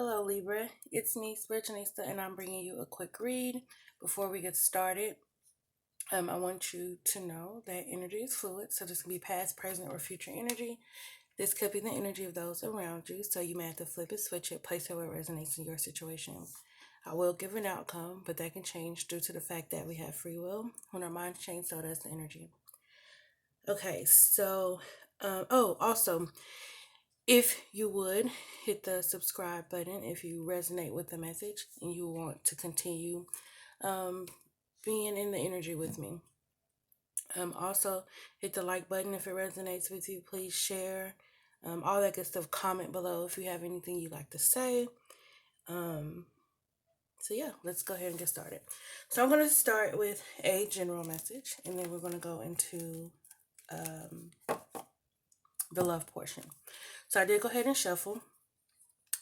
Hello, Libra. It's me, Spiritualnista, and I'm bringing you a quick read. Before we get started, I want you to know that energy is fluid, so this can be past, present, or future energy. This could be the energy of those around you, so you may have to flip it, switch it, place it where it resonates in your situation. I will give an outcome, but that can change due to the fact that we have free will. When our minds change, so does the energy. Okay, so, also, if you would hit the subscribe button if you resonate with the message and you want to continue um, being in the energy with me. Also, hit the like button if it resonates with you. Please share all that good stuff. Comment below if you have anything you'd like to say. So, yeah, let's go ahead and get started. So, I'm going to start with a general message and then we're going to go into the love portion. So, I did go ahead and shuffle.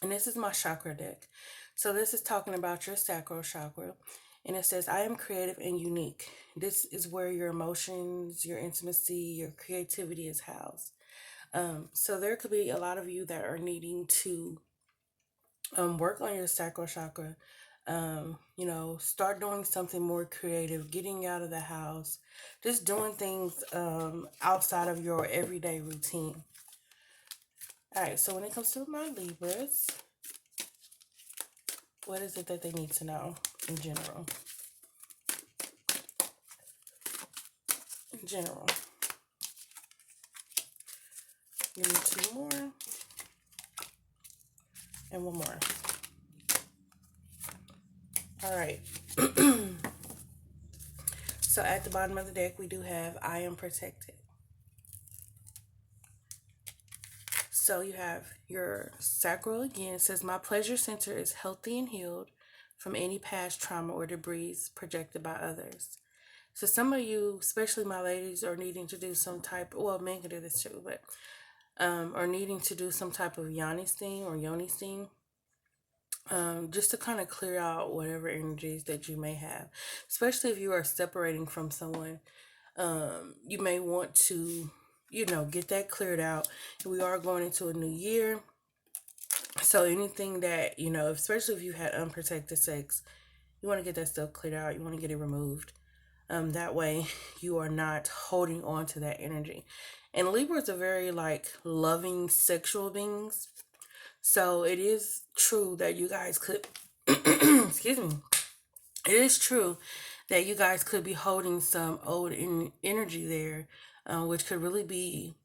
And this is my chakra deck. So this is talking about your sacral chakra. And it says, I am creative and unique. This is where your emotions, your intimacy, your creativity is housed. So there could be a lot of you that are needing to work on your sacral chakra. Start doing something more creative, getting out of the house, just doing things outside of your everyday routine. All right, so when it comes to my Libras, what is it that they need to know in general? In general. You need two more. And one more. All right. So at the bottom of the deck, we do have I am protected. So you have your sacral again. It says, my pleasure center is healthy and healed from any past trauma or debris projected by others. So some of you, especially my ladies, are needing to do some type, well, men can do this too, but are needing to do some type of yoni steam or yoni steam. Just to kind of clear out whatever energies that you may have, especially if you are separating from someone. You may want to, get that cleared out. We are going into a new year. So anything that, especially if you had unprotected sex, you want to get that stuff cleared out. You want to get it removed. That way you are not holding on to that energy. And Libras are very loving sexual beings. So it is true that you guys could, excuse me, it is true that you guys could be holding some old energy there, which could really be,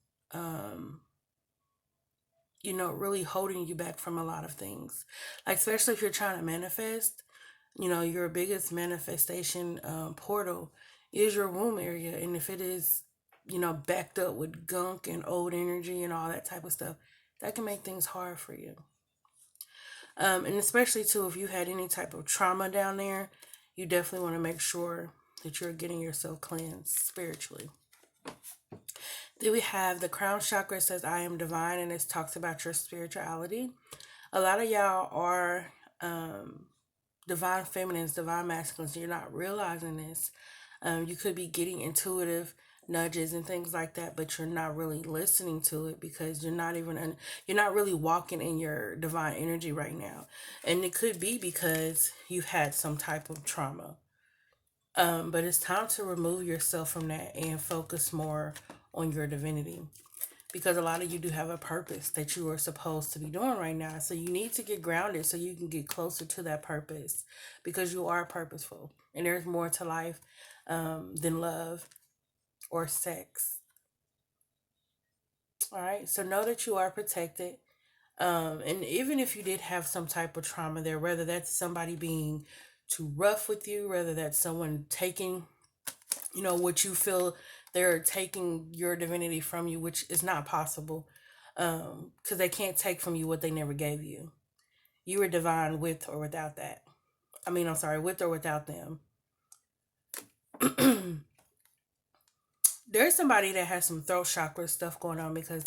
really holding you back from a lot of things. Like, especially if you're trying to manifest, your biggest manifestation portal is your womb area. And if it is, backed up with gunk and old energy and all that type of stuff, that can make things hard for you. And especially too, if you had any type of trauma down there, you definitely want to make sure that you're getting yourself cleansed spiritually. Then we have the crown chakra. Says, I am divine, and it talks about your spirituality. A lot of y'all are divine feminines, divine masculines. You're not realizing this. You could be getting intuitive nudges and things like that, but you're not really listening to it because you're not really walking in your divine energy right now. And it could be because you've had some type of trauma. But it's time to remove yourself from that and focus more on your divinity, because a lot of you do have a purpose that you are supposed to be doing right now. So you need to get grounded so you can get closer to that purpose, because you are purposeful and there's more to life than love or sex. All right. So know that you are protected. And even if you did have some type of trauma there, whether that's somebody being too rough with you, whether that's someone taking, what you feel they're taking your divinity from you, which is not possible, because they can't take from you what they never gave you. You were divine with or without that. With or without them. There's somebody that has some throat chakra stuff going on, because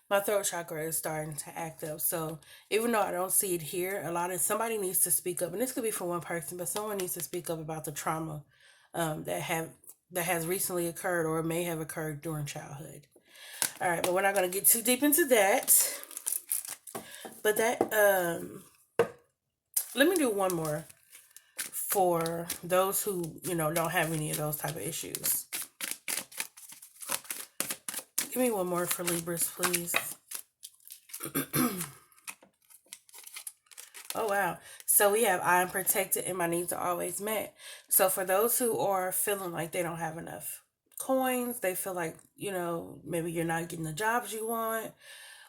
my throat chakra is starting to act up. So even though I don't see it here, somebody needs to speak up, and this could be for one person, but someone needs to speak up about the trauma that has recently occurred or may have occurred during childhood. All right, but we're not going to get too deep into that. But that Let me do one more for those who, don't have any of those type of issues. Give me one more for Libras, please. Oh, wow. So we have I am protected and my needs are always met. So for those who are feeling like they don't have enough coins, they feel like, maybe you're not getting the jobs you want,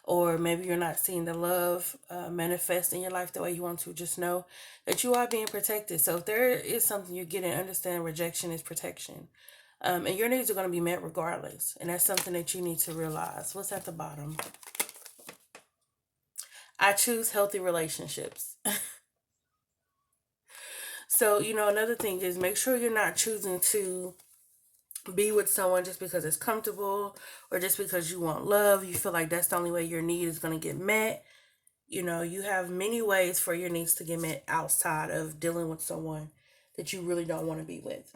or maybe you're not seeing the love manifest in your life the way you want to, just know that you are being protected. So if there is something you're getting, understand rejection is protection. And your needs are going to be met regardless. And that's something that you need to realize. What's at the bottom? I choose healthy relationships. So, another thing is make sure you're not choosing to be with someone just because it's comfortable or just because you want love. You feel like that's the only way your need is going to get met. You have many ways for your needs to get met outside of dealing with someone that you really don't want to be with.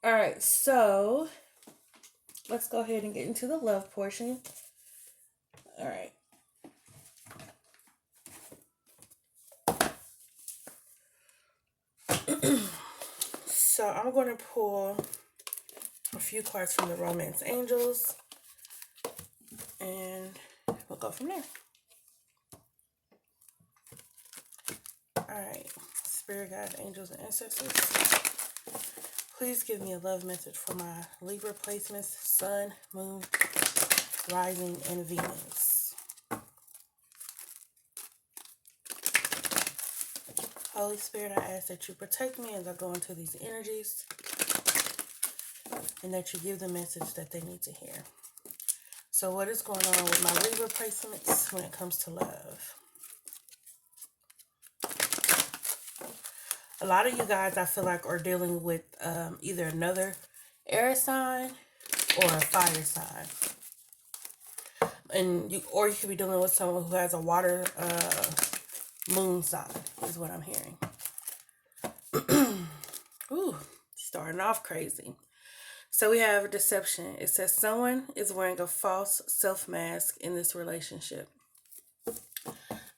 All right, so let's go ahead and get into the love portion. All right. So I'm going to pull a few cards from the Romance Angels, and we'll go from there. All right, Spirit Guide, Angels, and Ancestors, please give me a love message for my Libra placements, Sun, Moon, Rising, and Venus. Holy Spirit, I ask that you protect me as I go into these energies, and that you give the message that they need to hear. So what is going on with my Libra placements when it comes to love? A lot of you guys, I feel like, are dealing with either another air sign or a fire sign. And you could be dealing with someone who has a water moon sign, is what I'm hearing. Ooh, starting off crazy. So we have a deception. It says someone is wearing a false self mask in this relationship.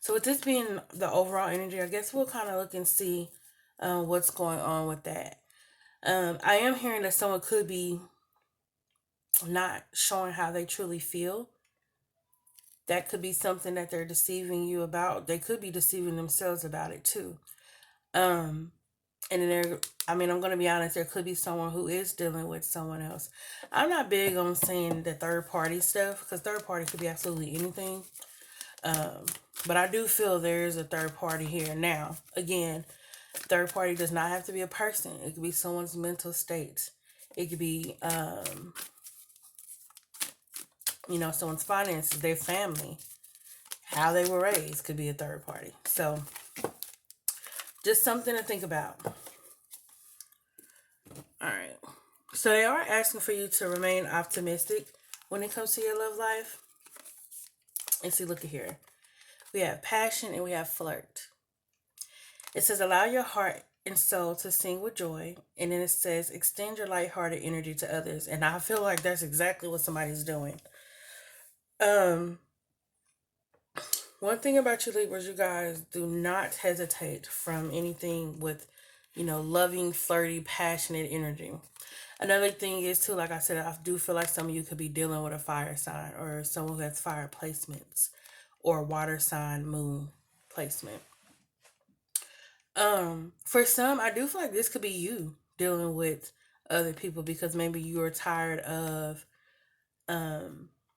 So with this being the overall energy, I guess we'll kind of look and see what's going on with that. I am hearing that someone could be not showing how they truly feel. That could be something that they're deceiving you about. They could be deceiving themselves about it too. And then I'm going to be honest, there could be someone who is dealing with someone else. I'm not big on saying the third party stuff, because third party could be absolutely anything. But I do feel there is a third party here. Now, again, third party does not have to be a person. It could be someone's mental state. It could be, someone's finances, their family, how they were raised could be a third party. So, just something to think about. All right. So they are asking for you to remain optimistic when it comes to your love life. And see, look at here. We have passion and we have flirt. It says, allow your heart and soul to sing with joy. And then it says, extend your lighthearted energy to others. And I feel like that's exactly what somebody's doing. One thing about you Libras, you guys do not hesitate from anything with, loving, flirty, passionate energy. Another thing is too, like I said, I do feel like some of you could be dealing with a fire sign or someone who has fire placements or water sign moon placement. For some, I do feel like this could be you dealing with other people, because maybe you're tired of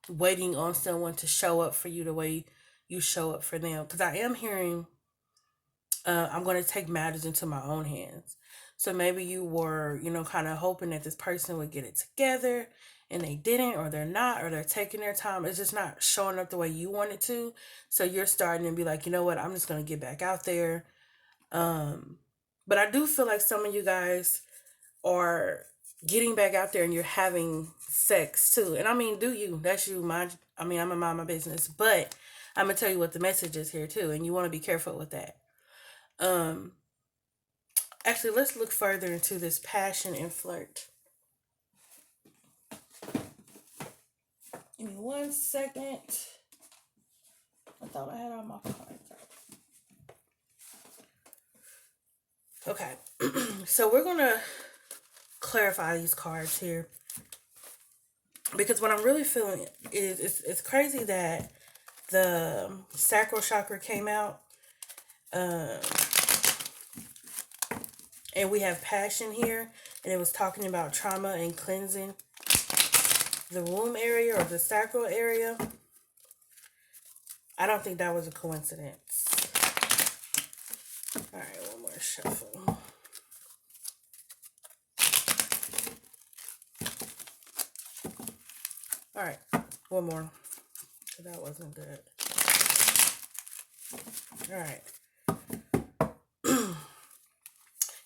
waiting on someone to show up for you the way you show up for them. Because I am hearing I'm going to take matters into my own hands. So maybe you were, kind of hoping that this person would get it together and they didn't, or they're not, or they're taking their time. It's just not showing up the way you want it to. So you're starting to be like, you know what, I'm just going to get back out there. But I do feel like some of you guys are getting back out there and you're having sex too. And I mean, do you? That's you. I'm going to mind my business. But I'm going to tell you what the message is here too. And you want to be careful with that. Actually, let's look further into this passion and flirt. Give me 1 second. I thought I had all my cards out. Okay. So we're going to clarify these cards here because what I'm really feeling is it's crazy that the sacral chakra came out. Um, and we have passion here, and it was talking about trauma and cleansing the womb area or the sacral area. I don't think that was a coincidence. All right, one more shuffle. All right, one more. That wasn't good. All right.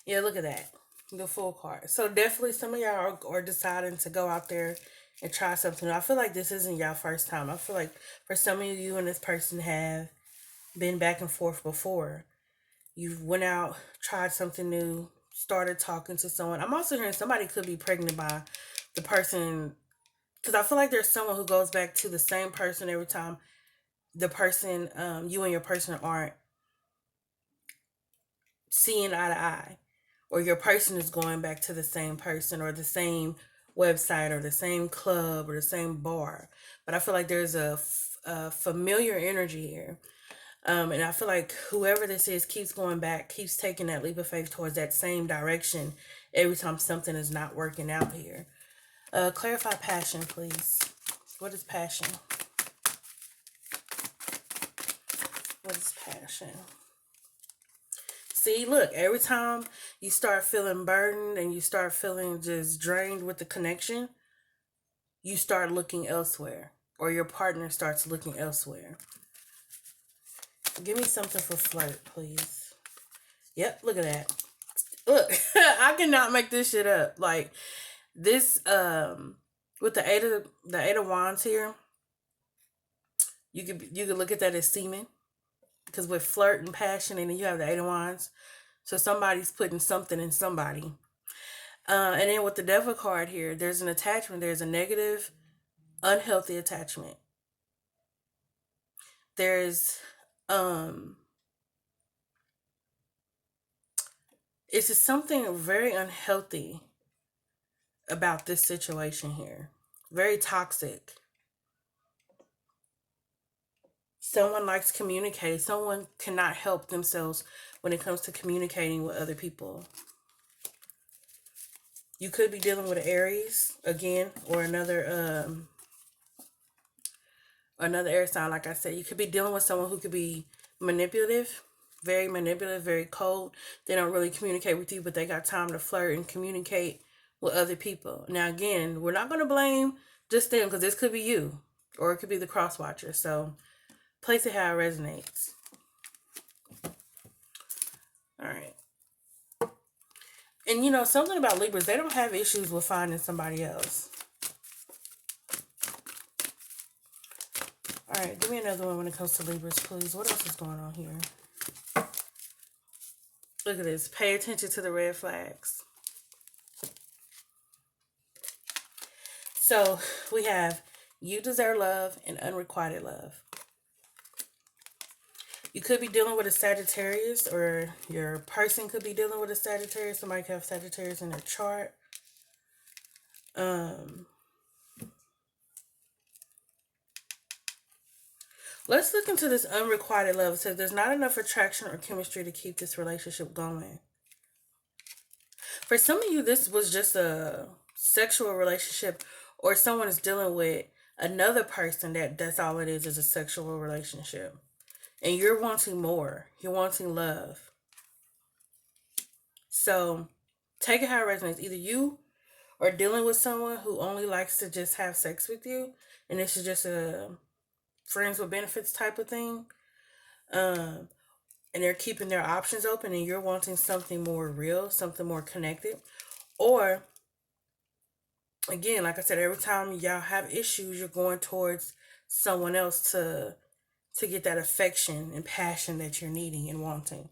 Yeah, look at that. The full card. So definitely some of y'all are deciding to go out there and try something. I feel like this isn't y'all first time. I feel like for some of you and this person have been back and forth before. You went out, tried something new, started talking to someone. I'm also hearing somebody could be pregnant by the person, because I feel like there's someone who goes back to the same person every time the person, you and your person aren't seeing eye to eye, or your person is going back to the same person or the same website or the same club or the same bar. But I feel like there's a familiar energy here. And I feel like whoever this is keeps going back, keeps taking that leap of faith towards that same direction every time something is not working out here. Clarify passion, please. What is passion? What is passion? See, look, every time you start feeling burdened and you start feeling just drained with the connection, you start looking elsewhere, or your partner starts looking elsewhere. Give me something for flirt, please. Yep, look at that. Look, I cannot make this shit up. Like this, with the eight of wands here, you could look at that as semen, because with flirt and passion, and then you have the eight of wands, so somebody's putting something in somebody. And then with the devil card here, there's an attachment. There's a negative, unhealthy attachment. There's it's just something very unhealthy about this situation here. Very toxic. Someone likes communicating. Someone cannot help themselves when it comes to communicating with other people. You could be dealing with an Aries again, or another air sign. Like I said, you could be dealing with someone who could be manipulative, very cold. They don't really communicate with you, but they got time to flirt and communicate with other people. Now, again, we're not going to blame just them, because this could be you, or it could be the cross watcher. So place it how it resonates. All right. And you know, something about Libras, they don't have issues with finding somebody else. All right, give me another one when it comes to Libras, please. What else is going on here? Look at this. Pay attention to the red flags. So we have you deserve love and unrequited love. You could be dealing with a Sagittarius, or your person could be dealing with a Sagittarius. Somebody could have Sagittarius in their chart. Let's look into this unrequited love. It says there's not enough attraction or chemistry to keep this relationship going. For some of you, this was just a sexual relationship, or someone is dealing with another person that's all it is a sexual relationship. And you're wanting more. You're wanting love. So take it how it resonates. Either you are dealing with someone who only likes to just have sex with you, and this is just a friends with benefits type of thing. And they're keeping their options open, and you're wanting something more real, something more connected. Or again, like I said, every time y'all have issues, you're going towards someone else to get that affection and passion that you're needing and wanting.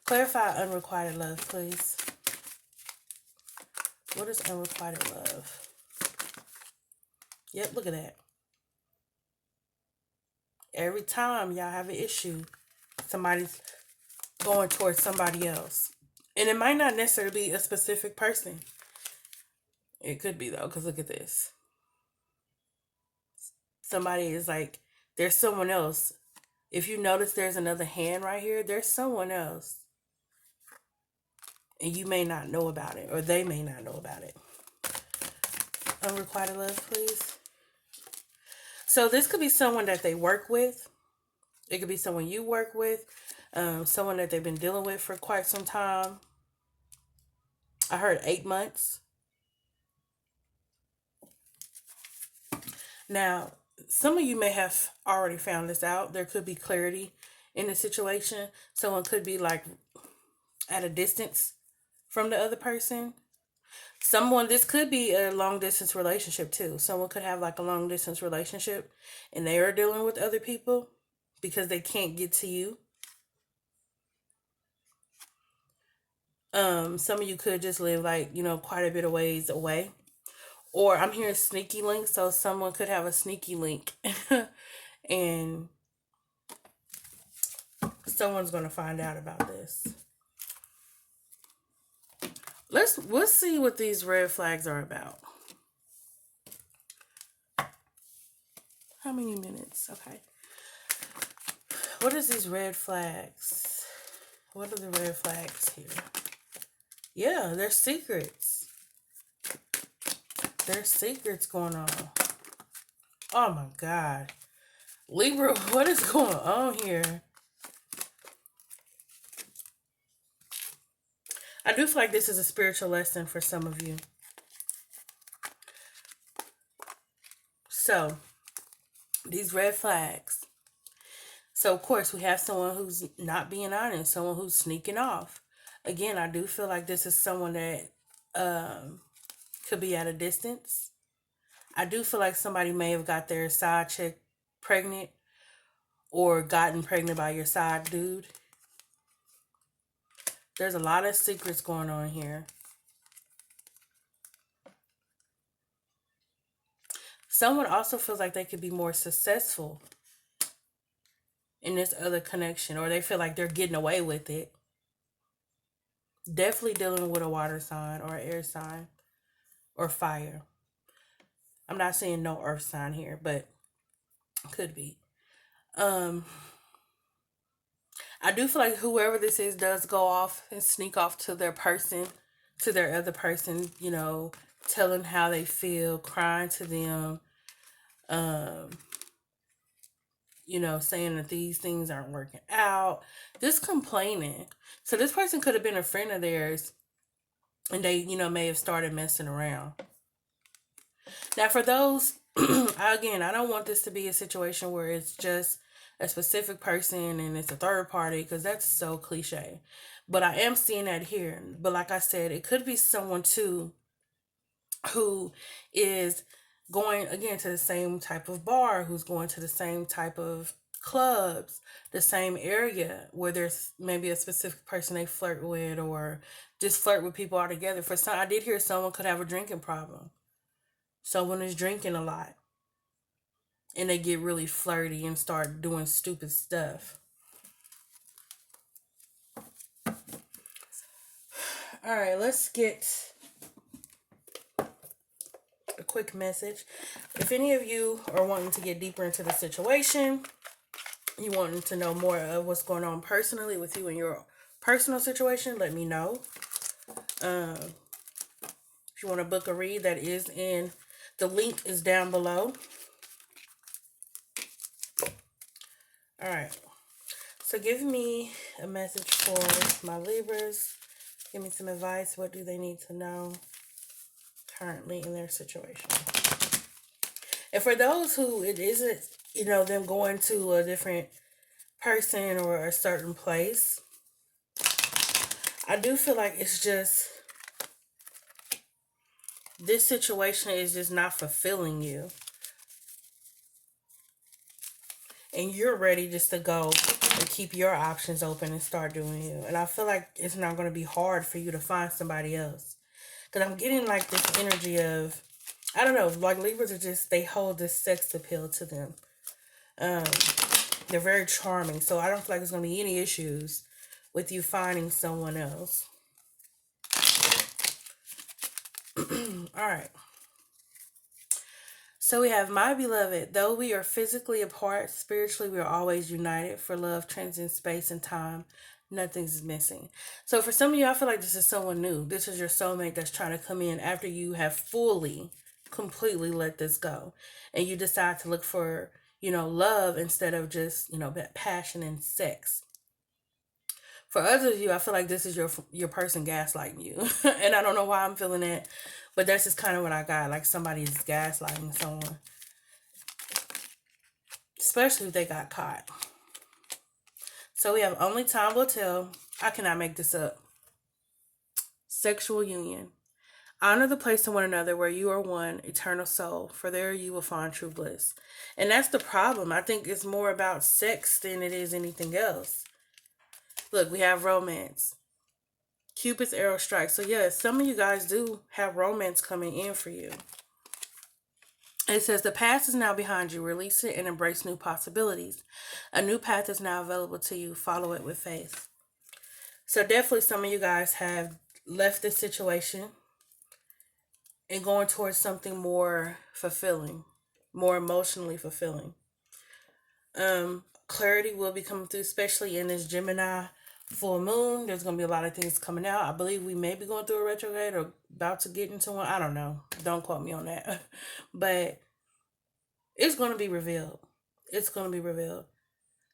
Clarify unrequited love, please. What is unrequited love? Yep, look at that. Every time y'all have an issue, somebody's going towards somebody else. And it might not necessarily be a specific person. It could be though, because look at this. Somebody is like, there's someone else. If you notice there's another hand right here, there's someone else. And you may not know about it, or they may not know about it. Unrequited love, please. So this could be someone that they work with. It could be someone you work with. Someone that they've been dealing with for quite some time. I heard 8 months. Now, some of you may have already found this out. There could be clarity in the situation. Someone could be like at a distance from the other person. This could be a long distance relationship too. Someone could have like a long distance relationship and they are dealing with other people because they can't get to you. Some of you could just live like, quite a bit of ways away. Or I'm hearing sneaky link, so someone could have a sneaky link and someone's gonna find out about this. Let's see what these red flags are about. How many minutes? Okay. What is these red flags? What are the red flags here? Yeah, there's secrets. There's secrets going on. Oh my God. Libra, what is going on here? I do feel like this is a spiritual lesson for some of you. So, these red flags. So, of course, we have someone who's not being honest, someone who's sneaking off. Again, I do feel like this is someone that could be at a distance. I do feel like somebody may have got their side chick pregnant or gotten pregnant by your side dude. There's a lot of secrets going on here. Someone also feels like they could be more successful in this other connection, or they feel like they're getting away with it. Definitely dealing with a water sign or air sign or fire. I'm not saying no earth sign here, but could be. I do feel like whoever this is does go off and sneak off to their person, to their other person, telling how they feel, crying to them, saying that these things aren't working out, just complaining. So this person could have been a friend of theirs and they, may have started messing around. Now, for those, again, I don't want this to be a situation where it's just a specific person and it's a third party, because that's so cliche. But I am seeing that here. But like I said, it could be someone too who is going again to the same type of bar, who's going to the same type of clubs, the same area where there's maybe a specific person they flirt with, or just flirt with people altogether. For some, I did hear someone could have a drinking problem. Someone is drinking a lot and they get really flirty and start doing stupid stuff. All right, let's get a quick message. If any of you are wanting to get deeper into the situation, you wanting to know more of what's going on personally with you and your personal situation, let me know. If you want to book a read, that is in the link is down below. All right. So give me a message for my Libras. Give me some advice. What do they need to know currently in their situation? And for those who it isn't, them going to a different person or a certain place, I do feel like it's just, this situation is just not fulfilling you. And you're ready just to go and keep your options open and start doing you. And I feel like it's not going to be hard for you to find somebody else. Because I'm getting like this energy of, I don't know, like Libras are just, they hold this sex appeal to them. They're very charming. So I don't feel like there's going to be any issues with you finding someone else. All right. So we have, my beloved, though we are physically apart, spiritually we are always united, for love transcends space and time. Nothing's missing. So for some of you, I feel like this is someone new. This is your soulmate that's trying to come in after you have fully, completely let this go. And you decide to look for, love instead of just, that passion and sex. For others of you, I feel like this is your person gaslighting you. And I don't know why I'm feeling that, but that's just kind of what I got. Like somebody is gaslighting someone, especially if they got caught. So we have only time will tell. I cannot make this up. Sexual union. Honor the place in one another where you are one eternal soul, for there you will find true bliss. And that's the problem. I think it's more about sex than it is anything else. Look, we have romance. Cupid's arrow strikes. So yes, some of you guys do have romance coming in for you. It says the past is now behind you. Release it and embrace new possibilities. A new path is now available to you. Follow it with faith. So definitely some of you guys have left this situation and going towards something more fulfilling, more emotionally fulfilling. Clarity will be coming through, especially in this Gemini full moon. There's going to be a lot of things coming out. I believe we may be going through a retrograde or about to get into one. I don't know. Don't quote me on that. But it's going to be revealed. It's going to be revealed.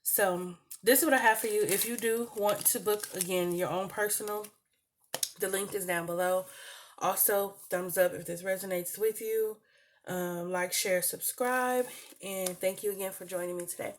So this is what I have for you. If you do want to book, again, your own personal, the link is down below. Also, thumbs up if this resonates with you. Like, share, subscribe. And thank you again for joining me today.